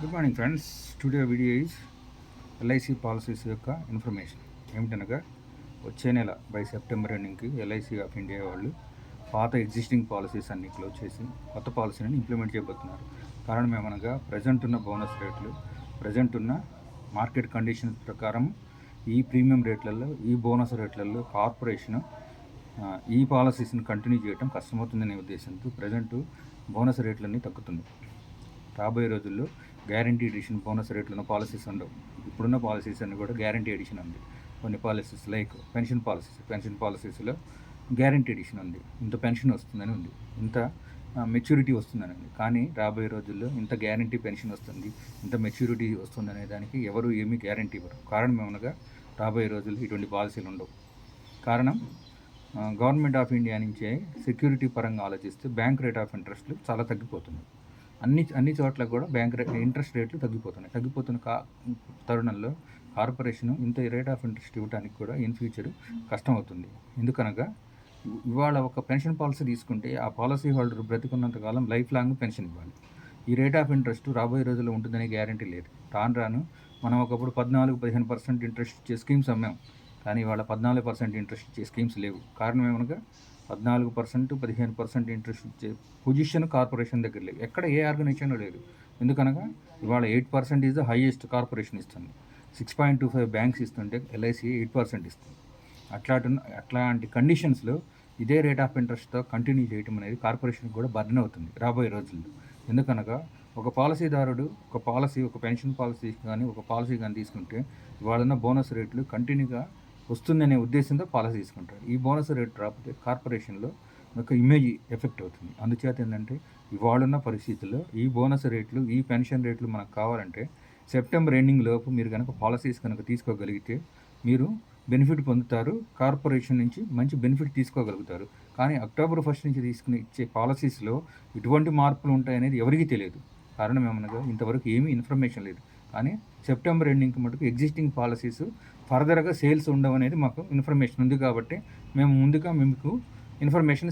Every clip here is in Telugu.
Good morning friends. Today video is LIC policies యొక్క ఇన్ఫర్మేషన్. ఏమిటనగా వచ్చే నెల బై సెప్టెంబర్ ఎండింగ్కి ఎల్ఐసి ఆఫ్ ఇండియా వాళ్ళు పాత ఎగ్జిస్టింగ్ పాలసీస్ అన్ని క్లోజ్ చేసి కొత్త పాలసీని ఇంప్లిమెంట్ చేయబోతున్నారు. కారణం ఏమనగా ప్రజెంట్ ఉన్న బోనస్ రేట్లు, ప్రజెంట్ ఉన్న మార్కెట్ కండిషన్స్ ప్రకారం ఈ ప్రీమియం రేట్లలో, ఈ బోనస్ రేట్లలో కార్పొరేషన్ ఈ పాలసీస్ని కంటిన్యూ చేయడం కష్టమవుతుందనే ఉద్దేశంతో ప్రజెంట్ బోనస్ రేట్లన్నీ తగ్గుతుంది. రాబోయే రోజుల్లో గ్యారంటీ ఎడిషన్ బోనస్ రేట్లున్న పాలసీస్ ఉండవు. ఇప్పుడున్న పాలసీస్ అన్నీ కూడా గ్యారంటీ ఎడిషన్ ఉంది. కొన్ని పాలసీస్ లైక్ పెన్షన్ పాలసీస్లో గ్యారంటీ ఎడిషన్ ఉంది. ఇంత పెన్షన్ వస్తుందని ఉంది, ఇంత మెచ్యూరిటీ వస్తుందని ఉంది. కానీ రాబోయే రోజుల్లో ఇంత గ్యారంటీ పెన్షన్ వస్తుంది, ఇంత మెచ్యూరిటీ వస్తుందనే దానికి ఎవరు ఏమీ గ్యారంటీ ఇవ్వరు. కారణం ఏమనగా రాబోయే రోజుల్లో ఇటువంటి పాలసీలు ఉండవు. కారణం గవర్నమెంట్ ఆఫ్ ఇండియా నుంచే సెక్యూరిటీ పరంగా ఆలోచిస్తే బ్యాంక్ రేట్ ఆఫ్ ఇంట్రెస్ట్లు చాలా తగ్గిపోతుంది. అన్ని చోట్ల కూడా ఇంట్రెస్ట్ రేట్లు తగ్గిపోతున్న తరుణంలో కార్పొరేషన్ ఇంత రేట్ ఆఫ్ ఇంట్రెస్ట్ ఇవ్వడానికి కూడా ఇన్ ఫ్యూచర్ కష్టం అవుతుంది. ఎందుకనగా ఇవాళ ఒక పెన్షన్ పాలసీ తీసుకుంటే ఆ పాలసీ హోల్డర్ బ్రతికున్నంతకాలం లైఫ్ లాంగ్ పెన్షన్ ఇవ్వాలి. ఈ రేట్ ఆఫ్ ఇంట్రెస్ట్ రాబోయే రోజుల్లో ఉంటుందనే గ్యారంటీ లేదు. రాను మనం ఒకప్పుడు 14-15% ఇంట్రెస్ట్ ఇచ్చే స్కీమ్స్ అమ్మాం. కానీ ఇవాళ 14% ఇంట్రెస్ట్ ఇచ్చే స్కీమ్స్ లేవు. కారణం ఏమనగా 14%, 15% ఇంట్రెస్ట్ ఇచ్చే పొజిషన్ కార్పొరేషన్ దగ్గర లేదు. ఎక్కడ ఏ ఆర్గనైజేషన్లో లేదు. ఎందుకనగా ఇవాళ 8% ఈజ్ ద హైయెస్ట్ కార్పొరేషన్ ఇస్తుంది. 6.25 బ్యాంక్స్ ఇస్తుంటే ఎల్ఐసి 8% ఇస్తుంది. అట్లాంటి కండిషన్స్లో ఇదే రేట్ ఆఫ్ ఇంట్రెస్ట్తో కంటిన్యూ చేయడం అనేది కార్పొరేషన్కి కూడా బర్డెన్ అవుతుంది రాబోయే రోజుల్లో. ఎందుకనగా ఒక పాలసీదారుడు ఒక పెన్షన్ పాలసీ కానీ ఒక పాలసీ కానీ తీసుకుంటే ఇవాళన్న బోనస్ రేట్లు కంటిన్యూగా వస్తుందనే ఉద్దేశంతో పాలసీ తీసుకుంటారు. ఈ బోనస్ రేట్ రాకపోతే కార్పొరేషన్లో ఒక ఇమేజ్ ఎఫెక్ట్ అవుతుంది. అందుచేత ఏంటంటే ఇవాళన్న పరిస్థితుల్లో ఈ బోనస్ రేట్లు, ఈ పెన్షన్ రేట్లు మనకు కావాలంటే సెప్టెంబర్ ఎండింగ్ లోపు మీరు కనుక పాలసీస్ కనుక తీసుకోగలిగితే మీరు బెనిఫిట్ పొందుతారు. కార్పొరేషన్ నుంచి మంచి బెనిఫిట్ తీసుకోగలుగుతారు. కానీ అక్టోబర్ 1 నుంచి ఇచ్చే పాలసీస్లో ఎటువంటి మార్పులు ఉంటాయనేది ఎవరికీ తెలియదు. కారణం ఏమనగా ఇంతవరకు ఏమీ ఇన్ఫర్మేషన్ లేదు. కానీ సెప్టెంబర్ ఎండింగ్కి మటుకు ఎగ్జిస్టింగ్ పాలసీస్ ఫర్దర్గా సేల్స్ ఉండవనేది మాకు ఇన్ఫర్మేషన్ ఉంది. కాబట్టి మేము ముందుగా మీకు ఇన్ఫర్మేషన్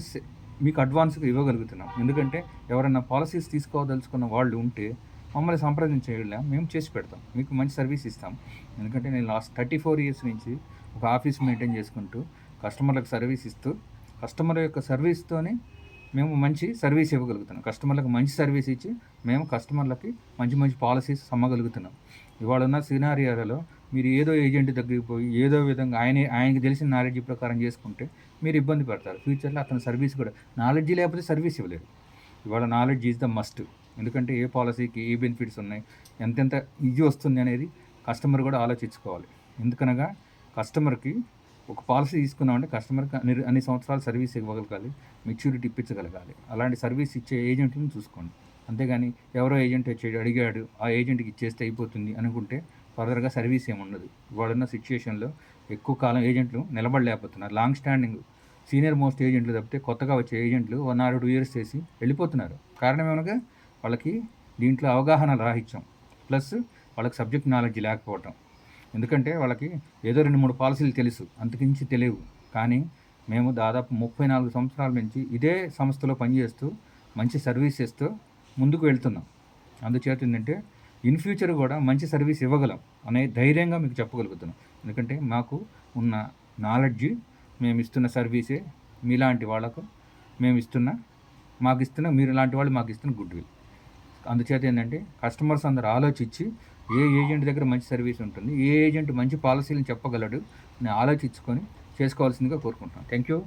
మీకు అడ్వాన్స్గా ఇవ్వగలుగుతున్నాం. ఎందుకంటే ఎవరైనా పాలసీస్ తీసుకోదలుచుకున్న వాళ్ళు ఉంటే మమ్మల్ని సంప్రదించేలా మేము చేసి పెడతాం, మీకు మంచి సర్వీస్ ఇస్తాం. ఎందుకంటే నేను లాస్ట్ 34 years నుంచి ఒక ఆఫీస్ మెయింటైన్ చేసుకుంటూ కస్టమర్లకు సర్వీస్ ఇస్తూ కస్టమర్ యొక్క సర్వీస్తోనే మేము మంచి సర్వీస్ ఇవ్వగలుగుతున్నాం. కస్టమర్లకు మంచి సర్వీస్ ఇచ్చి మేము కస్టమర్లకి మంచి పాలసీస్ అమ్మగలుగుతున్నాం. ఇవాళ ఉన్న సినారియోలో మీరు ఏదో ఏజెంట్ దగ్గరికి పోయి ఏదో విధంగా ఆయనకి తెలిసిన నాలెడ్జ్ ప్రకారం చేసుకుంటే మీరు ఇబ్బంది పడతారు. ఫ్యూచర్లో అతని సర్వీస్ కూడా నాలెడ్జ్ లేకపోతే సర్వీస్ ఇవ్వలేరు. ఇవాళ నాలెడ్జ్ ఈజ్ ద మస్ట్. ఎందుకంటే ఏ పాలసీకి ఏ బెనిఫిట్స్ ఉన్నాయి, ఎంతెంత ఇది వస్తుంది అనేది కస్టమర్ కూడా ఆలోచించుకోవాలి. ఎందుకనగా కస్టమర్కి ఒక పాలసీ తీసుకున్నామంటే కస్టమర్కి అన్ని సంవత్సరాలు సర్వీస్ ఇవ్వగలగాలి, మెచ్యూరిటీ ఇప్పించగలగాలి. అలాంటి సర్వీస్ ఇచ్చే ఏజెంట్ని చూసుకోండి. అంతేగాని ఎవరో ఏజెంట్ వచ్చి అడిగాడు ఆ ఏజెంట్కి ఇచ్చేస్తే అయిపోతుంది అనుకుంటే ఫర్దర్గా సర్వీస్ ఏముండదు. ఇవాళన్న సిచ్యుయేషన్లో ఎక్కువ కాలం ఏజెంట్లు నిలబడలేకపోతున్నారు. లాంగ్ స్టాండింగ్ సీనియర్ మోస్ట్ ఏజెంట్లు తప్పితే కొత్తగా వచ్చే ఏజెంట్లు 1 or 2 years చేసి వెళ్ళిపోతున్నారు. కారణం ఏమనగా వాళ్ళకి దీంట్లో అవగాహన రాహిత్యం, ప్లస్ వాళ్ళకి సబ్జెక్ట్ నాలెడ్జ్ లేకపోవటం. ఎందుకంటే వాళ్ళకి ఏదో 2-3 పాలసీలు తెలుసు, అంతకించి తెలియవు. కానీ మేము దాదాపు 34 సంవత్సరాల నుంచి ఇదే సంస్థలో పనిచేస్తూ మంచి సర్వీస్ ఇస్తూ ముందుకు వెళ్తున్నాం. అందుచేత ఏంటంటే ఇన్ ఫ్యూచర్ కూడా మంచి సర్వీస్ ఇవ్వగలం అనే ధైర్యంగా మీకు చెప్పగలుగుతున్నాం. ఎందుకంటే మాకు ఉన్న నాలెడ్జ్, మేము ఇస్తున్న సర్వీసే మీలాంటి వాళ్ళకు మాకు ఇస్తున్న మీరు లాంటి వాళ్ళు మాకు ఇస్తున్న గుడ్ విల్. అందుచేత ఏంటంటే కస్టమర్స్ అందరూ ఆలోచించి ఏ ఏజెంట్ దగ్గర మంచి సర్వీస్ ఉంటుంది, ఏ ఏజెంట్ మంచి పాలసీలను చెప్పగలడు అని ఆలోచించుకొని చేసుకోవాల్సిందిగా కోరుకుంటున్నాను. Thank you.